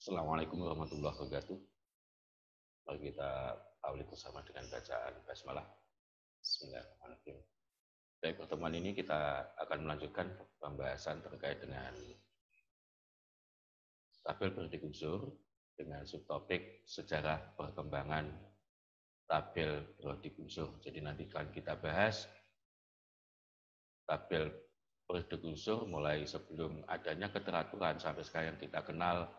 Assalamualaikum warahmatullahi wabarakatuh. Mari kita awali bersama dengan bacaan basmalah. Bismillahirrahmanirrahim. Baik, pertemuan ini kita akan melanjutkan pembahasan terkait dengan tabel periodik unsur dengan subtopik sejarah perkembangan tabel periodik unsur. Jadi nanti akan kita bahas tabel periodik unsur mulai sebelum adanya keteraturan sampai sekarang yang kita kenal,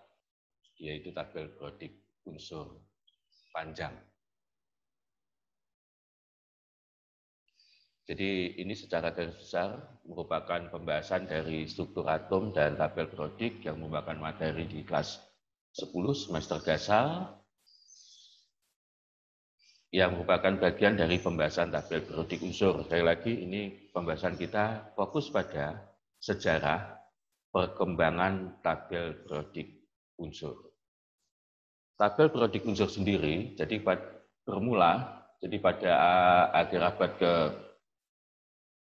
yaitu tabel periodik unsur panjang. Jadi ini secara garis besar merupakan pembahasan dari struktur atom dan tabel periodik yang merupakan materi di kelas 10 semester gasal yang merupakan bagian dari pembahasan tabel periodik unsur. Sekali lagi ini pembahasan kita fokus pada sejarah perkembangan tabel periodik unsur. Tabel periodik unsur sendiri jadi bermula jadi pada akhir abad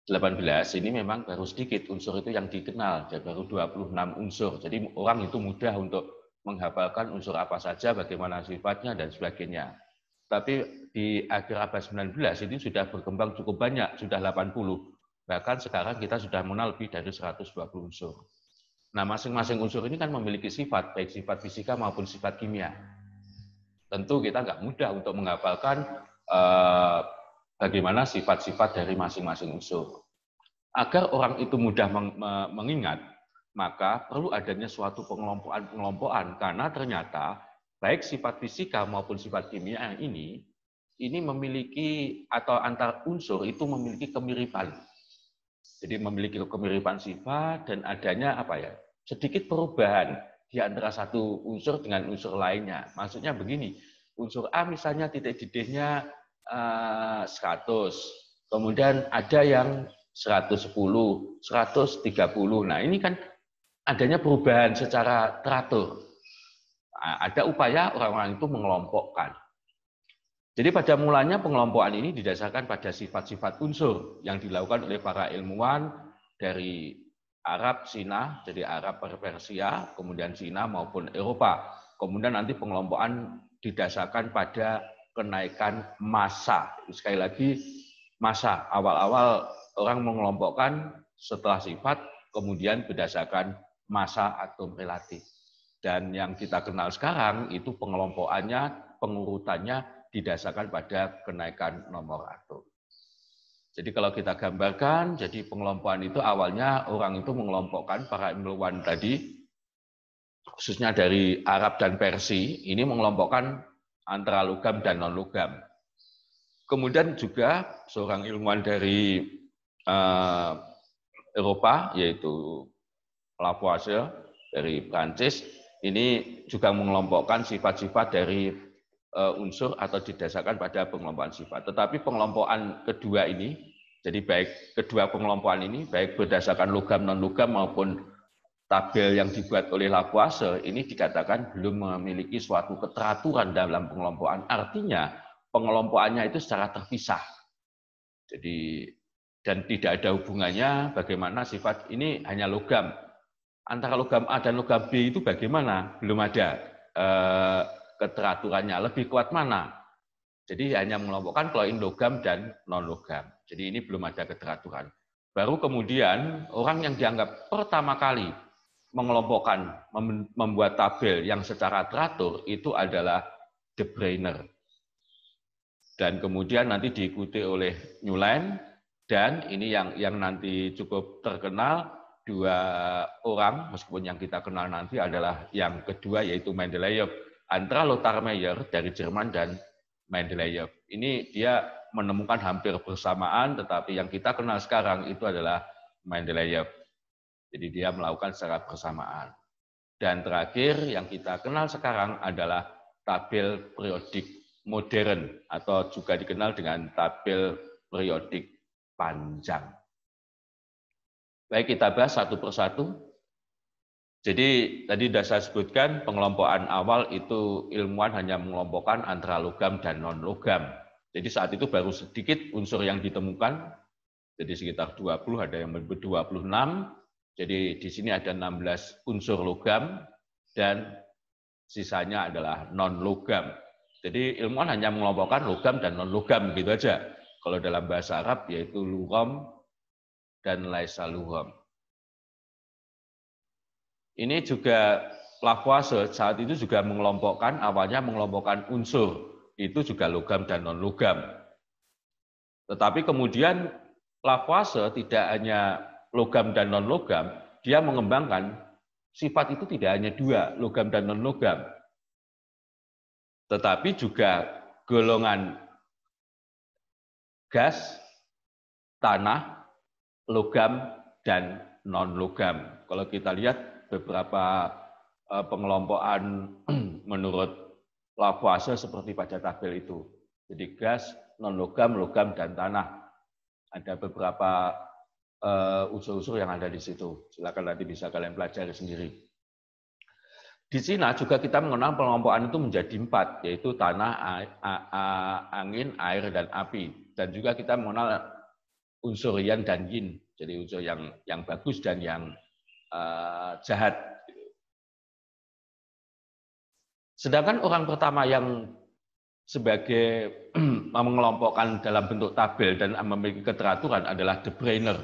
ke-18 ini memang baru sedikit unsur itu yang dikenal, jadi baru 26 unsur. Jadi orang itu mudah untuk menghafalkan unsur apa saja, bagaimana sifatnya dan sebagainya. Tapi di akhir abad 19 ini sudah berkembang cukup banyak, sudah 80. Bahkan sekarang kita sudah mengenal lebih dari 120 unsur. Nah, masing-masing unsur ini kan memiliki sifat, baik sifat fisika maupun sifat kimia. Tentu kita nggak mudah untuk menghafalkan bagaimana sifat-sifat dari masing-masing unsur. Agar orang itu mudah mengingat, maka perlu adanya suatu pengelompokan karena ternyata baik sifat fisika maupun sifat kimia ini memiliki atau antar unsur itu memiliki kemiripan. Jadi memiliki kemiripan sifat dan adanya sedikit perubahan di antara satu unsur dengan unsur lainnya. Maksudnya begini, unsur A misalnya titik didihnya 100, kemudian ada yang 110, 130. Nah, ini kan adanya perubahan secara teratur. Nah, ada upaya orang-orang itu mengelompokkan. Jadi pada mulanya pengelompokan ini didasarkan pada sifat-sifat unsur yang dilakukan oleh para ilmuwan dari Arab, Cina, jadi Arab Persia, kemudian Cina maupun Eropa. Kemudian nanti pengelompokan didasarkan pada kenaikan massa. Sekali lagi, massa. Awal-awal orang mengelompokkan setelah sifat, kemudian berdasarkan massa atom relatif. Dan yang kita kenal sekarang itu pengelompokannya, pengurutannya didasarkan pada kenaikan nomor atom. Jadi kalau kita gambarkan, jadi pengelompokan itu awalnya orang itu mengelompokkan para ilmuwan tadi, khususnya dari Arab dan Persia, ini mengelompokkan antara logam dan non-logam. Kemudian juga seorang ilmuwan dari Eropa, yaitu Lavoisier dari Prancis, ini juga mengelompokkan sifat-sifat dari unsur atau didasarkan pada pengelompokan sifat. Tetapi pengelompokan kedua ini, jadi baik kedua pengelompokan ini, baik berdasarkan logam non-logam maupun tabel yang dibuat oleh Lavoisier, ini dikatakan belum memiliki suatu keteraturan dalam pengelompokan. Artinya pengelompokannya itu secara terpisah. Jadi dan tidak ada hubungannya bagaimana sifat ini hanya logam. Antara logam A dan logam B itu bagaimana? Belum ada keteraturannya. Lebih kuat mana? Jadi hanya mengelompokkan kalau ini logam dan non-logam. Jadi ini belum ada keteraturan. Baru kemudian orang yang dianggap pertama kali mengelompokkan, membuat tabel yang secara teratur itu adalah De Bruijner. Dan kemudian nanti diikuti oleh Newland, dan ini yang nanti cukup terkenal, dua orang, meskipun yang kita kenal nanti adalah yang kedua, yaitu Mendeleev. Antara Lothar Meyer dari Jerman dan Mendeleev. Ini dia menemukan hampir bersamaan, tetapi yang kita kenal sekarang itu adalah Mendeleev. Jadi dia melakukan secara bersamaan. Dan terakhir yang kita kenal sekarang adalah tabel periodik modern atau juga dikenal dengan tabel periodik panjang. Baik, kita bahas satu persatu. Jadi tadi sudah saya sebutkan pengelompokan awal itu ilmuwan hanya mengelompokkan antara logam dan non-logam. Jadi saat itu baru sedikit unsur yang ditemukan. Jadi sekitar 20, ada yang 26. Jadi di sini ada 16 unsur logam dan sisanya adalah non-logam. Jadi ilmuwan hanya mengelompokkan logam dan non-logam gitu aja. Kalau dalam bahasa Arab yaitu lugham dan laisa lugham. Ini juga Lavoisier saat itu juga mengelompokkan, awalnya mengelompokkan unsur, itu juga logam dan non-logam. Tetapi kemudian Lavoisier tidak hanya logam dan non-logam, dia mengembangkan sifat itu tidak hanya dua, logam dan non-logam, tetapi juga golongan gas, tanah, logam, dan non-logam. Kalau kita lihat beberapa pengelompokan menurut Lavoisier seperti pada tabel itu. Jadi gas, non-logam, logam, dan tanah. Ada beberapa unsur-unsur yang ada di situ. Silakan nanti bisa kalian pelajari sendiri. Di Cina juga kita mengenal pengelompokan itu menjadi 4, yaitu tanah, angin, air, dan api. Dan juga kita mengenal unsur yang dan yin, jadi unsur yang bagus dan yang jahat. Sedangkan orang pertama yang sebagai mengelompokkan dalam bentuk tabel dan memiliki keteraturan adalah De Brenner.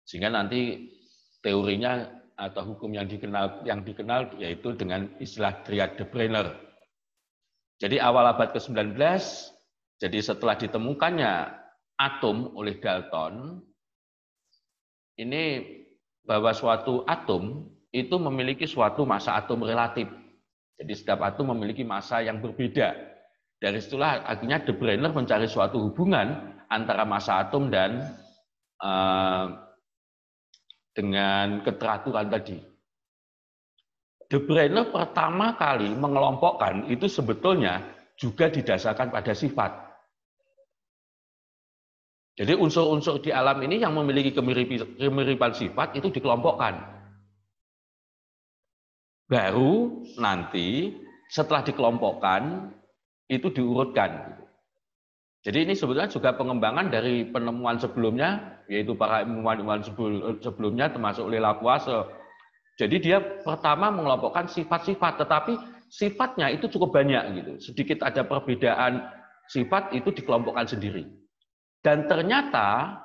Sehingga nanti teorinya atau hukum yang dikenal yaitu dengan istilah triad De Brenner. Jadi awal abad ke-19, jadi setelah ditemukannya atom oleh Dalton, ini bahwa suatu atom itu memiliki suatu massa atom relatif. Jadi setiap atom memiliki massa yang berbeda. Dari situlah akhirnya De Brenner mencari suatu hubungan antara massa atom dan dengan keteraturan tadi. De Brenner pertama kali mengelompokkan itu sebetulnya juga didasarkan pada sifat. Jadi unsur-unsur di alam ini yang memiliki kemiripan sifat itu dikelompokkan. Baru nanti setelah dikelompokkan itu diurutkan. Jadi ini sebetulnya juga pengembangan dari penemuan sebelumnya, yaitu para ilmuwan sebelumnya termasuk Lavoisier. Jadi dia pertama mengelompokkan sifat-sifat, tetapi sifatnya itu cukup banyak gitu. Sedikit ada perbedaan sifat itu dikelompokkan sendiri. Dan ternyata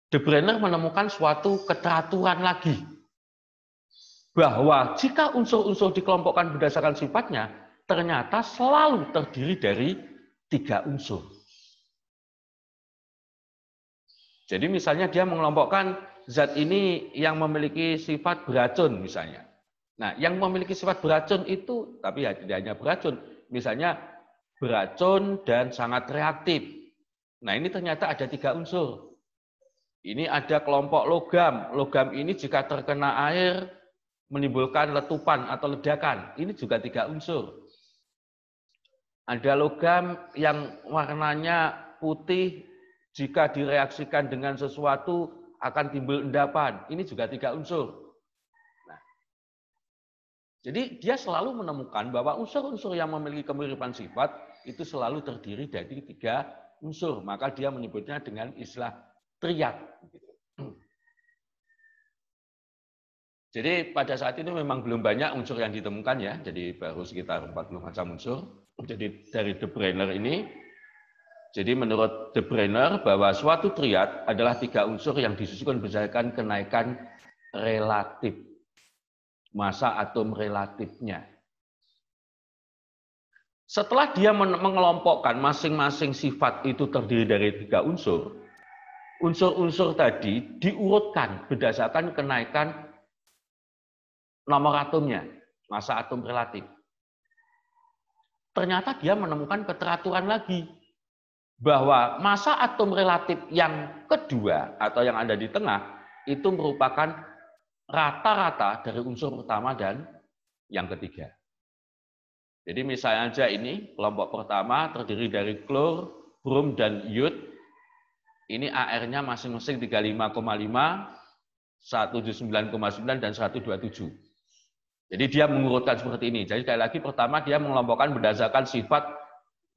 De Brenner menemukan suatu keteraturan lagi. Bahwa jika unsur-unsur dikelompokkan berdasarkan sifatnya, ternyata selalu terdiri dari 3 unsur. Jadi misalnya dia mengelompokkan zat ini yang memiliki sifat beracun misalnya. Nah, yang memiliki sifat beracun itu, tapi ya tidak hanya beracun, misalnya beracun dan sangat reaktif. Nah, ini ternyata ada 3 unsur. Ini ada kelompok logam. Logam ini jika terkena air menimbulkan letupan atau ledakan. Ini juga 3 unsur. Ada logam yang warnanya putih, jika direaksikan dengan sesuatu akan timbul endapan. Ini juga 3 unsur. Nah, jadi dia selalu menemukan bahwa unsur-unsur yang memiliki kemiripan sifat itu selalu terdiri dari 3 unsur. Maka dia menyebutnya dengan istilah triad. Jadi pada saat itu memang belum banyak unsur yang ditemukan ya. Jadi baru sekitar 40 macam unsur. Jadi dari De Brenner ini, jadi menurut De Brenner bahwa suatu triad adalah 3 unsur yang disusun berdasarkan kenaikan relatif, massa atom relatifnya. Setelah dia mengelompokkan masing-masing sifat itu terdiri dari 3 unsur, unsur-unsur tadi diurutkan berdasarkan kenaikan nomor atomnya, massa atom relatif. Ternyata dia menemukan keteraturan lagi. Bahwa massa atom relatif yang kedua atau yang ada di tengah itu merupakan rata-rata dari unsur pertama dan yang ketiga. Jadi misalnya aja ini kelompok pertama terdiri dari klor, brom, dan iod. Ini AR-nya masing-masing 35,5, 179,9, dan 127. Jadi dia mengurutkan seperti ini. Jadi sekali lagi pertama dia mengelompokkan berdasarkan sifat,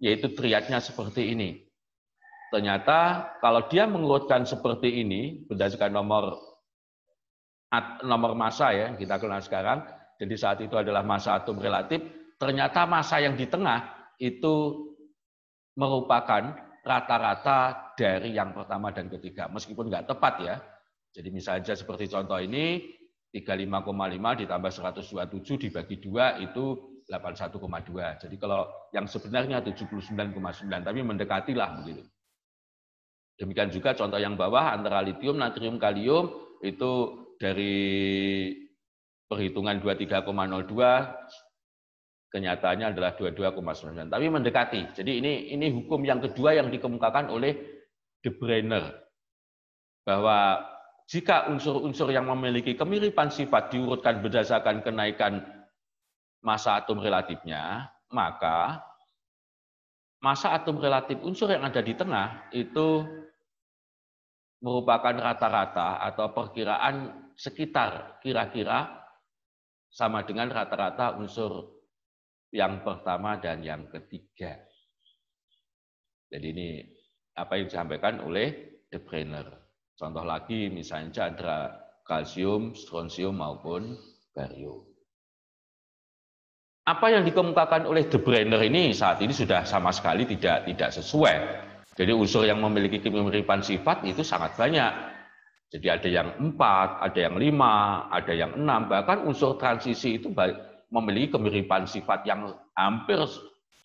yaitu triadnya seperti ini. Ternyata kalau dia mengurutkan seperti ini berdasarkan nomor massa ya kita kenal sekarang, Jadi saat itu adalah massa atom relatif, ternyata massa yang di tengah itu merupakan rata-rata dari yang pertama dan ketiga, meskipun nggak tepat ya. Jadi misalnya seperti contoh ini, 35,5 ditambah 127 dibagi 2 itu 81,2. Jadi kalau yang sebenarnya 79,9, tapi mendekatilah begitu. Demikian juga contoh yang bawah antara litium, natrium, kalium itu dari perhitungan 23,02 kenyataannya adalah 22,9, tapi mendekati. Jadi ini hukum yang kedua yang dikemukakan oleh De Brenner, bahwa jika unsur-unsur yang memiliki kemiripan sifat diurutkan berdasarkan kenaikan massa atom relatifnya, maka massa atom relatif unsur yang ada di tengah itu merupakan rata-rata atau perkiraan sekitar kira-kira sama dengan rata-rata unsur yang pertama dan yang ketiga. Jadi ini apa yang disampaikan oleh De Brenner. Contoh lagi misalnya antara kalsium, strontium maupun barium. Apa yang dikemukakan oleh De Brenner ini saat ini sudah sama sekali tidak sesuai. Jadi unsur yang memiliki kemiripan sifat itu sangat banyak. Jadi ada yang 4, ada yang 5, ada yang 6, bahkan unsur transisi itu memiliki kemiripan sifat yang hampir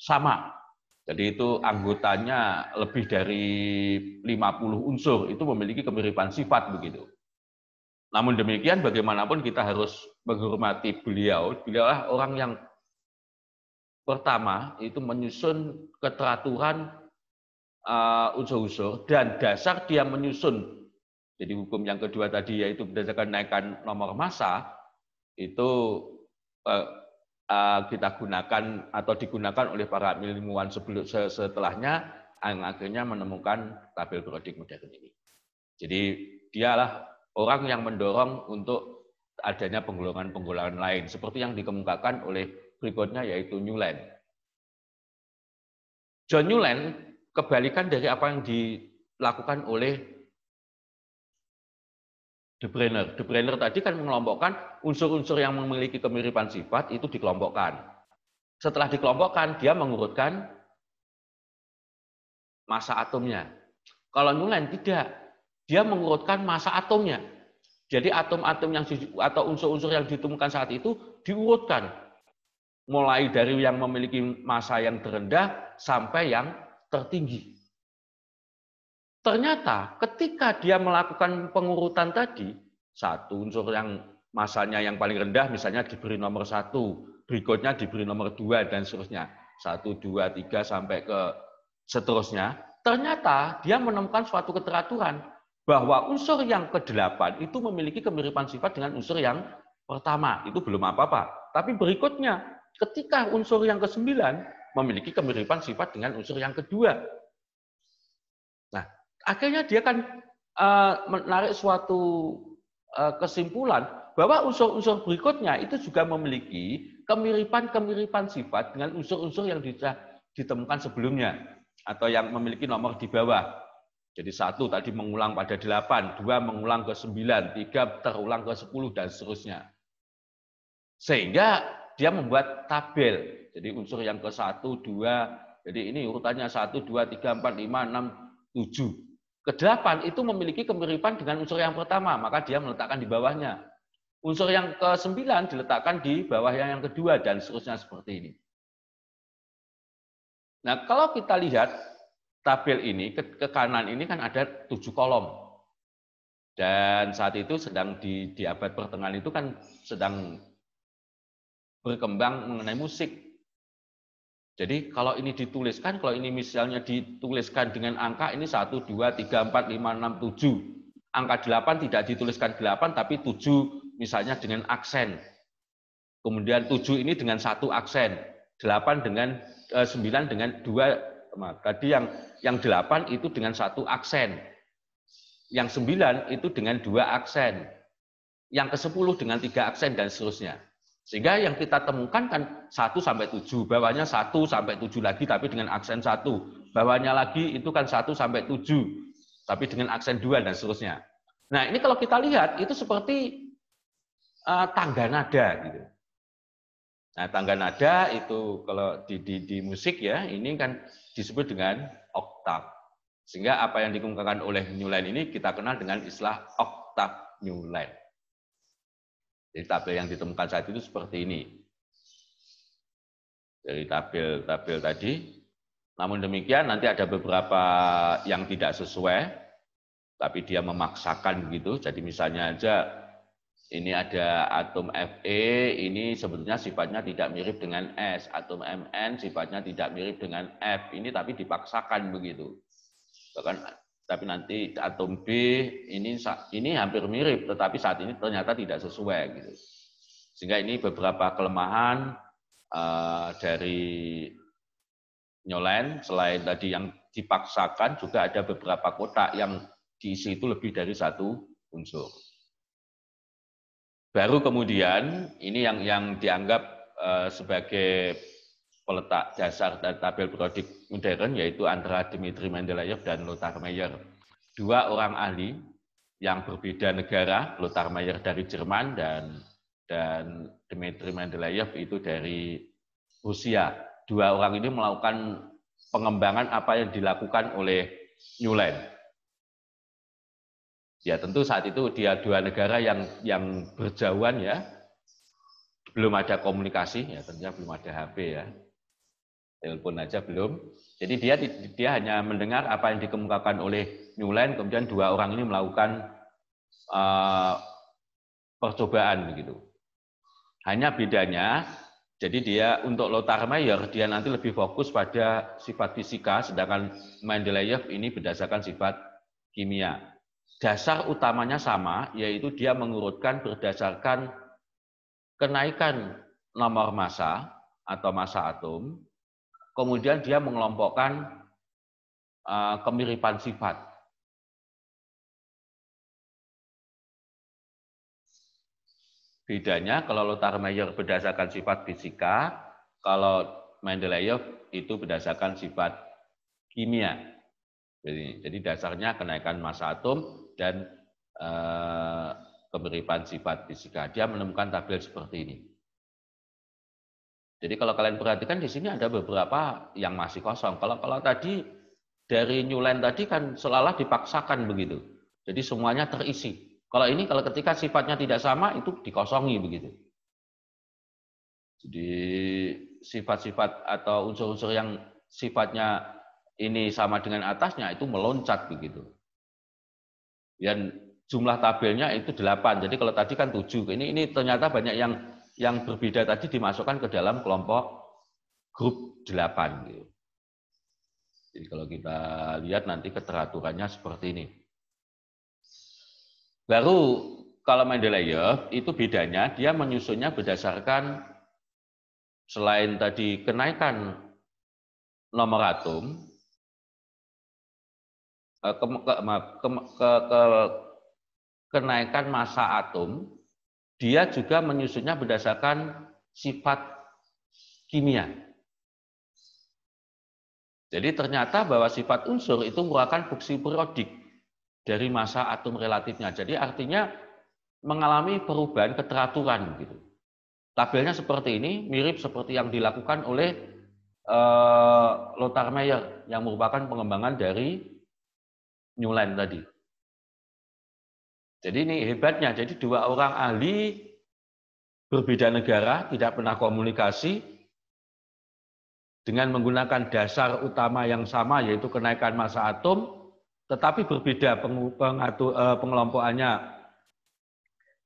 sama. Jadi itu anggotanya lebih dari 50 unsur itu memiliki kemiripan sifat begitu. Namun demikian bagaimanapun kita harus menghormati beliau. Beliaulah orang yang pertama itu menyusun keteraturan unsur-unsur dan dasar dia menyusun. Jadi hukum yang kedua tadi yaitu berdasarkan kenaikan nomor massa itu kita gunakan atau digunakan oleh para ilmuwan setelahnya yang akhirnya menemukan tabel periodik modern ini. Jadi dialah orang yang mendorong untuk adanya penggolongan-penggolongan lain seperti yang dikemukakan oleh berikutnya yaitu Newland. John Newland kebalikan dari apa yang dilakukan oleh De Brenner. De Brenner tadi kan mengelompokkan unsur-unsur yang memiliki kemiripan sifat itu dikelompokkan. Setelah dikelompokkan, dia mengurutkan massa atomnya. Kalau Newland tidak, dia mengurutkan massa atomnya. Jadi atom-atom yang atau unsur-unsur yang ditemukan saat itu diurutkan. Mulai dari yang memiliki massa yang terendah sampai yang tertinggi. Ternyata ketika dia melakukan pengurutan tadi, satu unsur yang massanya yang paling rendah misalnya diberi nomor 1, berikutnya diberi nomor 2 dan seterusnya. 1, 2, 3 sampai ke seterusnya. Ternyata dia menemukan suatu keteraturan bahwa unsur yang ke-8 itu memiliki kemiripan sifat dengan unsur yang pertama. Itu belum apa-apa. Tapi berikutnya ketika unsur yang ke-9 memiliki kemiripan sifat dengan unsur yang kedua. Nah, akhirnya dia kan menarik suatu kesimpulan bahwa unsur-unsur berikutnya itu juga memiliki kemiripan-kemiripan sifat dengan unsur-unsur yang ditemukan sebelumnya atau yang memiliki nomor di bawah. Jadi 1 tadi mengulang pada 8, 2 mengulang ke 9, 3 terulang ke 10 dan seterusnya. Sehingga dia membuat tabel. Jadi unsur yang ke-1, 2, jadi ini urutannya 1, 2, 3, 4, 5, 6, 7. Ke-8 itu memiliki kemiripan dengan unsur yang pertama, maka dia meletakkan di bawahnya. Unsur yang ke-9 diletakkan di bawah yang kedua, dan seterusnya seperti ini. Nah, kalau kita lihat tabel ini, ke kanan ini kan ada 7 kolom. Dan saat itu sedang di abad pertengahan itu kan sedang berkembang mengenai musik. Jadi kalau ini dituliskan, kalau ini misalnya dituliskan dengan angka ini 1, 2, 3, 4, 5, 6, 7. Angka 8 tidak dituliskan 8, tapi 7 misalnya dengan aksen. Kemudian 7 ini dengan 1 aksen. 8 dengan 9 dengan 2. Tadi yang 8 itu dengan 1 aksen. Yang 9 itu dengan 2 aksen. Yang ke-10 dengan 3 aksen dan seterusnya. Sehingga yang kita temukan kan 1 sampai 7, bawahnya 1 sampai 7 lagi tapi dengan aksen 1. Bawahnya lagi itu kan 1 sampai 7 tapi dengan aksen 2 dan seterusnya. Nah, ini kalau kita lihat itu seperti tangga nada gitu. Nah, tangga nada itu kalau di musik ya, ini kan disebut dengan oktav. Sehingga apa yang dikemukakan oleh New Line ini kita kenal dengan istilah oktav New Line. Jadi tabel yang ditemukan saat itu seperti ini. Dari tabel tadi. Namun demikian nanti ada beberapa yang tidak sesuai, tapi dia memaksakan begitu. Jadi misalnya aja ini ada atom Fe, ini sebetulnya sifatnya tidak mirip dengan S. Atom Mn sifatnya tidak mirip dengan F. Ini tapi dipaksakan begitu. Bahkan tapi nanti atom B ini hampir mirip, tetapi saat ini ternyata tidak sesuai gitu. Sehingga ini beberapa kelemahan dari New Line. Selain tadi yang dipaksakan, juga ada beberapa kotak yang diisi itu lebih dari satu unsur. Baru kemudian ini yang dianggap sebagai peletak dasar dari tabel periodik modern, yaitu antara Dmitri Mendeleev dan Lothar Meyer. Dua orang ahli yang berbeda negara, Lothar Meyer dari Jerman dan Dmitri Mendeleev itu dari Rusia. Dua orang ini melakukan pengembangan apa yang dilakukan oleh New Line. Ya tentu saat itu dia dua negara yang berjauhan ya, belum ada komunikasi ya, tentunya belum ada HP ya, telepon aja belum. Jadi dia hanya mendengar apa yang dikemukakan oleh New Line, kemudian dua orang ini melakukan percobaan begitu. Hanya bedanya, jadi dia untuk Lothar Meyer dia nanti lebih fokus pada sifat fisika, sedangkan Mendeleev ini berdasarkan sifat kimia. Dasar utamanya sama, yaitu dia mengurutkan berdasarkan kenaikan nomor massa atau massa atom, kemudian dia mengelompokkan kemiripan sifat. Bedanya kalau Lothar Meyer berdasarkan sifat fisika, kalau Mendeleev itu berdasarkan sifat kimia. Jadi dasarnya kenaikan massa atom dan kemiripan sifat fisika. Dia menemukan tabel seperti ini. Jadi kalau kalian perhatikan di sini ada beberapa yang masih kosong. Kalau tadi dari New Line tadi kan seolah-olah dipaksakan begitu. Jadi semuanya terisi. Kalau ini kalau ketika sifatnya tidak sama itu dikosongi begitu. Jadi sifat-sifat atau unsur-unsur yang sifatnya ini sama dengan atasnya itu meloncat begitu. Dan jumlah tabelnya itu 8. Jadi kalau tadi kan 7. Ini ternyata banyak yang berbeda tadi dimasukkan ke dalam kelompok grup 8 gitu. Jadi kalau kita lihat nanti keteraturannya seperti ini. Baru kalau Mendeleev itu bedanya dia menyusunnya berdasarkan selain tadi kenaikan nomor atom, kenaikan massa atom, dia juga menyusunnya berdasarkan sifat kimia. Jadi ternyata bahwa sifat unsur itu merupakan fungsi periodik dari massa atom relatifnya. Jadi artinya mengalami perubahan keteraturan gitu. Tabelnya seperti ini, mirip seperti yang dilakukan oleh Lothar Meyer yang merupakan pengembangan dari New Line tadi. Jadi ini hebatnya, jadi dua orang ahli berbeda negara, tidak pernah komunikasi, dengan menggunakan dasar utama yang sama, yaitu kenaikan massa atom, tetapi berbeda pengelompokannya.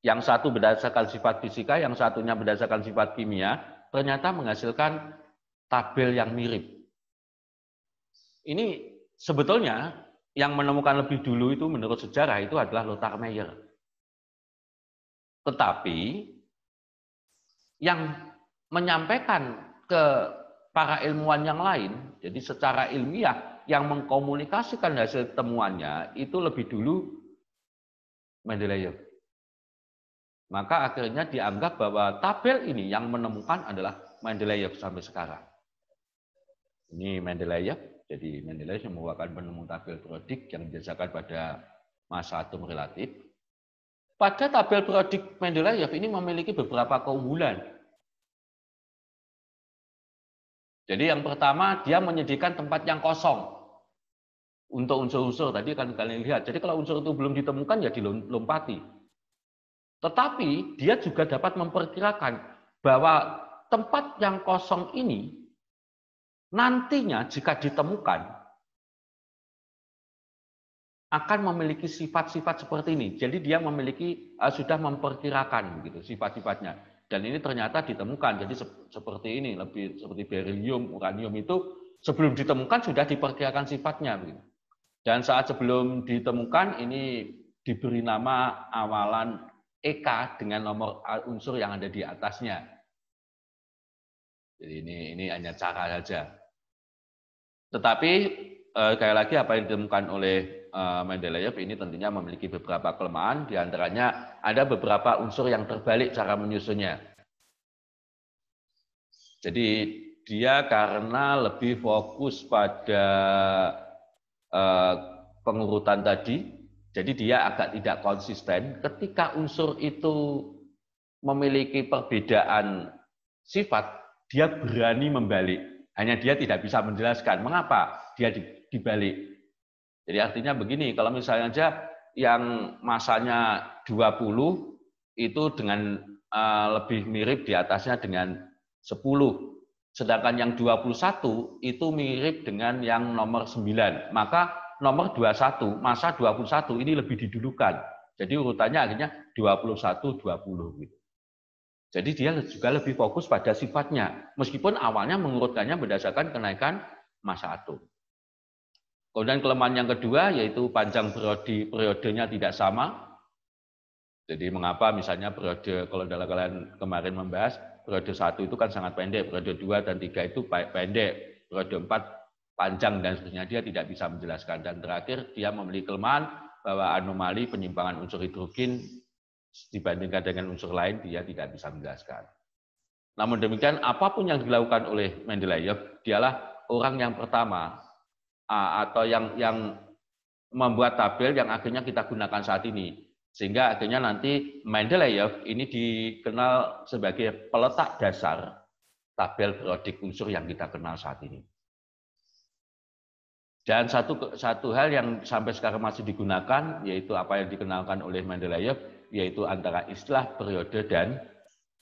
Yang satu berdasarkan sifat fisika, yang satunya berdasarkan sifat kimia, ternyata menghasilkan tabel yang mirip. Ini sebetulnya yang menemukan lebih dulu itu menurut sejarah itu adalah Lothar Meyer. Tetapi yang menyampaikan ke para ilmuwan yang lain, jadi secara ilmiah yang mengkomunikasikan hasil temuannya itu lebih dulu Mendeleev. Maka akhirnya dianggap bahwa tabel ini yang menemukan adalah Mendeleev sampai sekarang. Ini Mendeleev. Jadi Mendeleev merupakan penemu tabel periodik yang berdasarkan pada massa atom relatif. Pada tabel periodik Mendeleev ini memiliki beberapa keunggulan. Jadi yang pertama dia menyediakan tempat yang kosong untuk unsur-unsur tadi kan kalian lihat. Jadi kalau unsur itu belum ditemukan ya dilompati. Tetapi dia juga dapat memperkirakan bahwa tempat yang kosong ini nantinya jika ditemukan akan memiliki sifat-sifat seperti ini. Jadi dia memiliki sudah memperkirakan gitu sifat-sifatnya. Dan ini ternyata ditemukan. Jadi seperti ini, lebih seperti berilium, uranium itu sebelum ditemukan sudah diperkirakan sifatnya. Gitu. Dan saat sebelum ditemukan ini diberi nama awalan EK dengan nomor unsur yang ada di atasnya. Jadi ini hanya cara saja. Tetapi sekali lagi apa yang ditemukan oleh Mendeleev ini tentunya memiliki beberapa kelemahan, diantaranya ada beberapa unsur yang terbalik cara menyusunnya. Jadi dia karena lebih fokus pada pengurutan tadi, jadi dia agak tidak konsisten. Ketika unsur itu memiliki perbedaan sifat, dia berani membalik. Hanya dia tidak bisa menjelaskan mengapa dia dibalik. Jadi artinya begini, kalau misalnya aja yang masanya 20 itu dengan lebih mirip di atasnya dengan 10. Sedangkan yang 21 itu mirip dengan yang nomor 9. Maka nomor 21, masa 21 ini lebih didulukan. Jadi urutannya akhirnya 21, 20 gitu. Jadi dia juga lebih fokus pada sifatnya. Meskipun awalnya mengurutkannya berdasarkan kenaikan massa atom. Kemudian kelemahan yang kedua yaitu panjang periodenya tidak sama. Jadi mengapa misalnya periode, kalau kalian kemarin membahas, periode 1 itu kan sangat pendek, periode 2 dan 3 itu pendek, periode 4 panjang dan seterusnya, dia tidak bisa menjelaskan. Dan terakhir dia memiliki kelemahan bahwa anomali penyimpangan unsur hidrogen dibandingkan dengan unsur lain dia tidak bisa menjelaskan. Namun demikian apapun yang dilakukan oleh Mendeleev, dialah orang yang pertama atau yang membuat tabel yang akhirnya kita gunakan saat ini. Sehingga akhirnya nanti Mendeleev ini dikenal sebagai peletak dasar tabel periodik unsur yang kita kenal saat ini. Dan satu hal yang sampai sekarang masih digunakan, yaitu apa yang dikenalkan oleh Mendeleev, yaitu antara istilah periode dan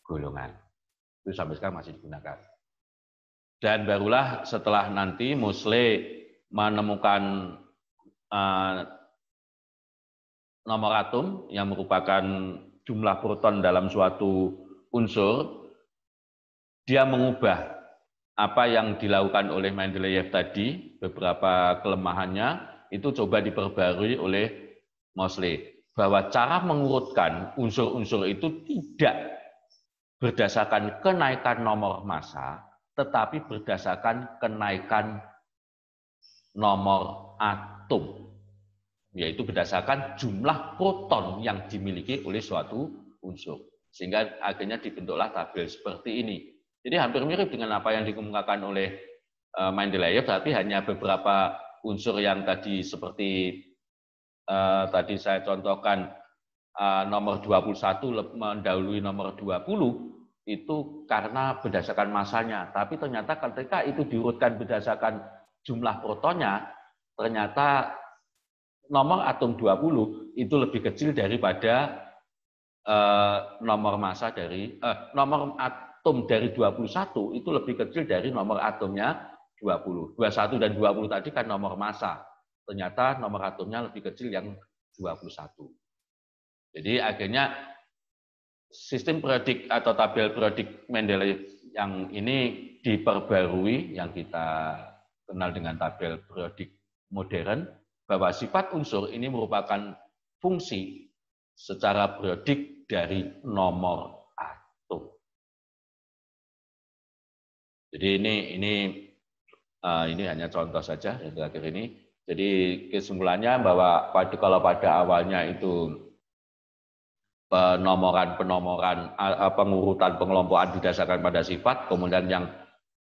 golongan. Itu sampai sekarang masih digunakan. Dan barulah setelah nanti Moseley menemukan nomor atom yang merupakan jumlah proton dalam suatu unsur, dia mengubah apa yang dilakukan oleh Mendeleev tadi, beberapa kelemahannya, itu coba diperbarui oleh Moseley. Bahwa cara mengurutkan unsur-unsur itu tidak berdasarkan kenaikan nomor massa, tetapi berdasarkan kenaikan nomor atom, yaitu berdasarkan jumlah proton yang dimiliki oleh suatu unsur. Sehingga akhirnya dibentuklah tabel seperti ini. Jadi hampir mirip dengan apa yang dikemukakan oleh Mendeleev, tapi hanya beberapa unsur yang tadi seperti tadi saya contohkan nomor 21 mendahului nomor 20 itu karena berdasarkan masanya. Tapi ternyata ketika itu diurutkan berdasarkan jumlah protonnya, ternyata nomor atom 20 itu lebih kecil daripada nomor massa dari nomor atom dari 21 itu lebih kecil dari nomor atomnya 20. 21 dan 20 tadi kan nomor massa. Ternyata nomor atomnya lebih kecil yang 21. Jadi akhirnya sistem periodik atau tabel periodik Mendeleev yang ini diperbarui, yang kita kenal dengan tabel periodik modern, bahwa sifat unsur ini merupakan fungsi secara periodik dari nomor atom. Jadi ini hanya contoh saja yang terakhir ini. Jadi kesimpulannya bahwa kalau pada awalnya itu penomoran pengurutan pengelompokan didasarkan pada sifat, kemudian yang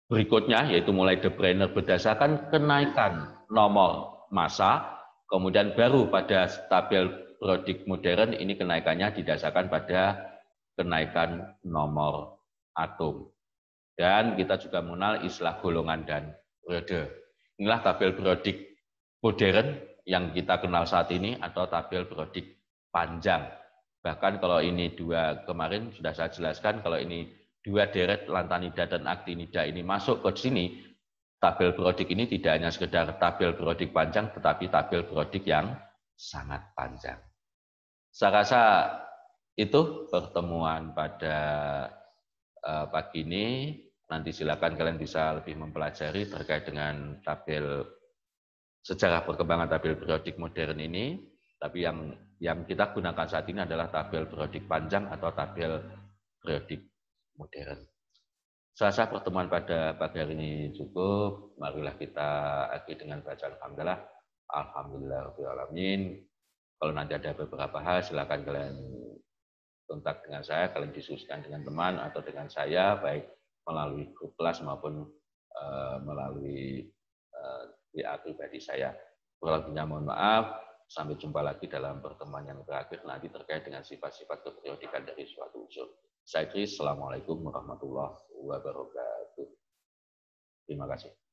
berikutnya yaitu mulai De Brenner berdasarkan kenaikan nomor massa, kemudian baru pada tabel periodik modern ini kenaikannya didasarkan pada kenaikan nomor atom. Dan kita juga mengenal istilah golongan dan periode. Inilah tabel periodik modern yang kita kenal saat ini atau tabel periodik panjang. Bahkan kalau ini dua kemarin sudah saya jelaskan, kalau ini dua deret lantanida dan aktinida ini masuk ke sini, tabel periodik ini tidak hanya sekedar tabel periodik panjang, tetapi tabel periodik yang sangat panjang. Saya rasa itu pertemuan pada pagi ini. Nanti silakan kalian bisa lebih mempelajari terkait dengan tabel sejarah perkembangan tabel periodik modern ini. Tapi yang kita gunakan saat ini adalah tabel periodik panjang atau tabel periodik modern. Saya rasa pertemuan pada pagi hari ini cukup. Marilah kita akhiri dengan bacaan alhamdulillah. Alhamdulillahirobbilalamin. Kalau nanti ada beberapa hal, silakan kalian kontak dengan saya, kalian diskusikan dengan teman atau dengan saya, baik melalui grup kelas maupun melalui WA pribadi saya. Kurang lebihnya mohon maaf. Sampai jumpa lagi dalam pertemuan yang terakhir nanti terkait dengan sifat-sifat keperiodikan dari suatu unsur. Saya Kris, Assalamualaikum warahmatullahi wabarakatuh. Terima kasih.